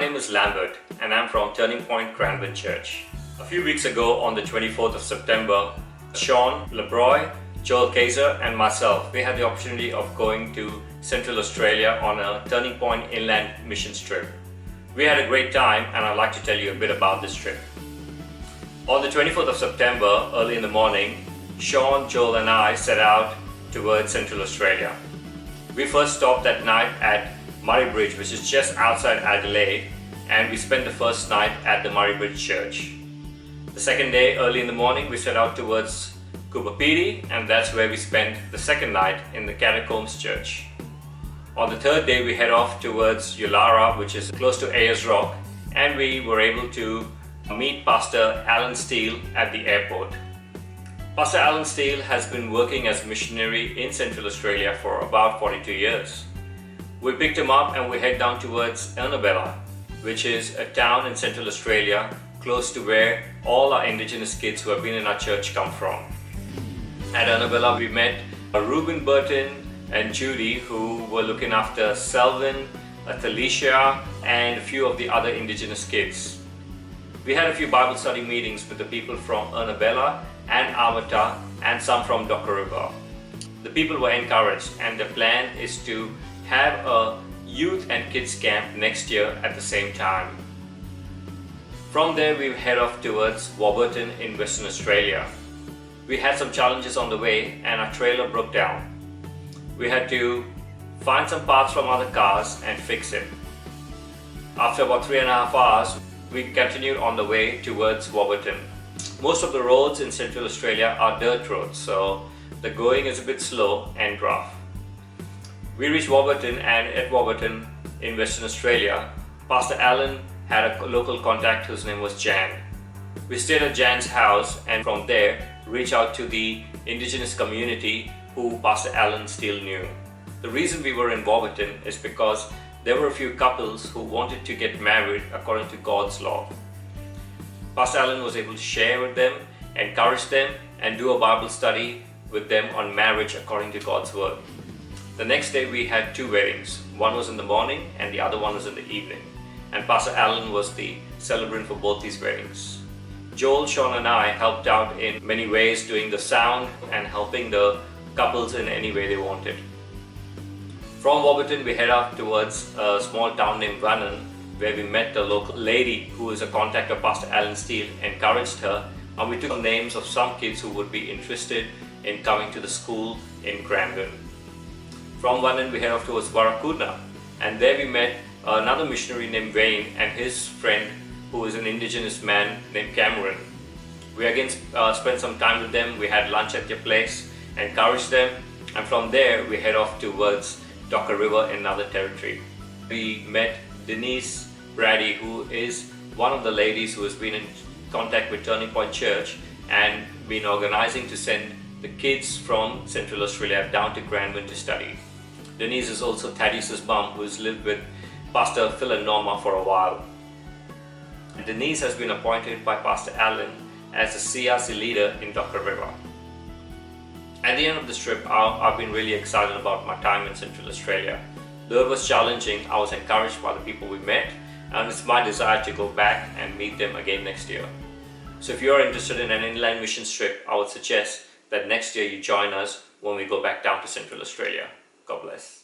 name is Lambert and I'm from Turning Point Cranbourne Church. A few weeks ago on the 24th of September, Sean, LeBroy, Joel Kaiser and myself, we had the opportunity of going to Central Australia on a Turning Point inland mission trip. We had a great time and I'd like to tell you a bit about this trip. On the 24th of September, early in the morning, Sean, Joel and I set out towards Central Australia. We first stopped that night at Murray Bridge, which is just outside Adelaide, and we spent the first night at the Murray Bridge Church. The second day, early in the morning, we set out towards Cooperpedy, and that's where we spent the second night in the Catacombs Church. On the third day, we head off towards Yulara, which is close to Ayers Rock, and we were able to meet Pastor Alan Steele at the airport. Pastor Alan Steele has been working as a missionary in Central Australia for about 42 years. We picked him up and we head down towards Ernabella, which is a town in Central Australia close to where all our Indigenous kids who have been in our church come from. At Ernabella, we met Reuben Burton and Judy, who were looking after Selvin, Thalicia, and a few of the other Indigenous kids. We had a few Bible study meetings with the people from Ernabella and Amata and some from Docker River. The people were encouraged and the plan is to have a youth and kids camp next year at the same time. From there we head off towards Warburton in Western Australia. We had some challenges on the way and our trailer broke down. We had to find some parts from other cars and fix it. After about 3.5 hours, we continued on the way towards Warburton. Most of the roads in Central Australia are dirt roads, so the going is a bit slow and rough. We reached Warburton, and at Warburton in Western Australia, Pastor Alan had a local contact whose name was Jan. We stayed at Jan's house and from there reached out to the Indigenous community who Pastor Alan Steele knew. The reason we were in Warburton is because there were a few couples who wanted to get married according to God's law. Pastor Alan was able to share with them, encourage them, and do a Bible study with them on marriage according to God's word. The next day we had two weddings. One was in the morning and the other one was in the evening. And Pastor Alan was the celebrant for both these weddings. Joel, Sean and I helped out in many ways, doing the sound and helping the couples in any way they wanted. From Warburton we head out towards a small town named Vannon, where we met the local lady who is a contact of Pastor Alan Steele, encouraged her, and we took names of some kids who would be interested in coming to the school in Cranbourne. From Vannon we head off towards Warracoona, and there we met another missionary named Wayne and his friend who is an Indigenous man named Cameron. We again spent some time with them. We had lunch at their place, encouraged them, and from there we head off towards Docker River in another territory. We met Denise Brady, who is one of the ladies who has been in contact with Turning Point Church and been organizing to send the kids from Central Australia down to Cranbourne to study. Denise is also Thaddeus' mum, who's lived with Pastor Phil and Norma for a while. Denise has been appointed by Pastor Alan as the CRC leader in Docker River. At the end of this trip, I've been really excited about my time in Central Australia. Though it was challenging, I was encouraged by the people we met, and it's my desire to go back and meet them again next year. So if you're interested in an inland mission trip, I would suggest that next year you join us when we go back down to Central Australia. God bless.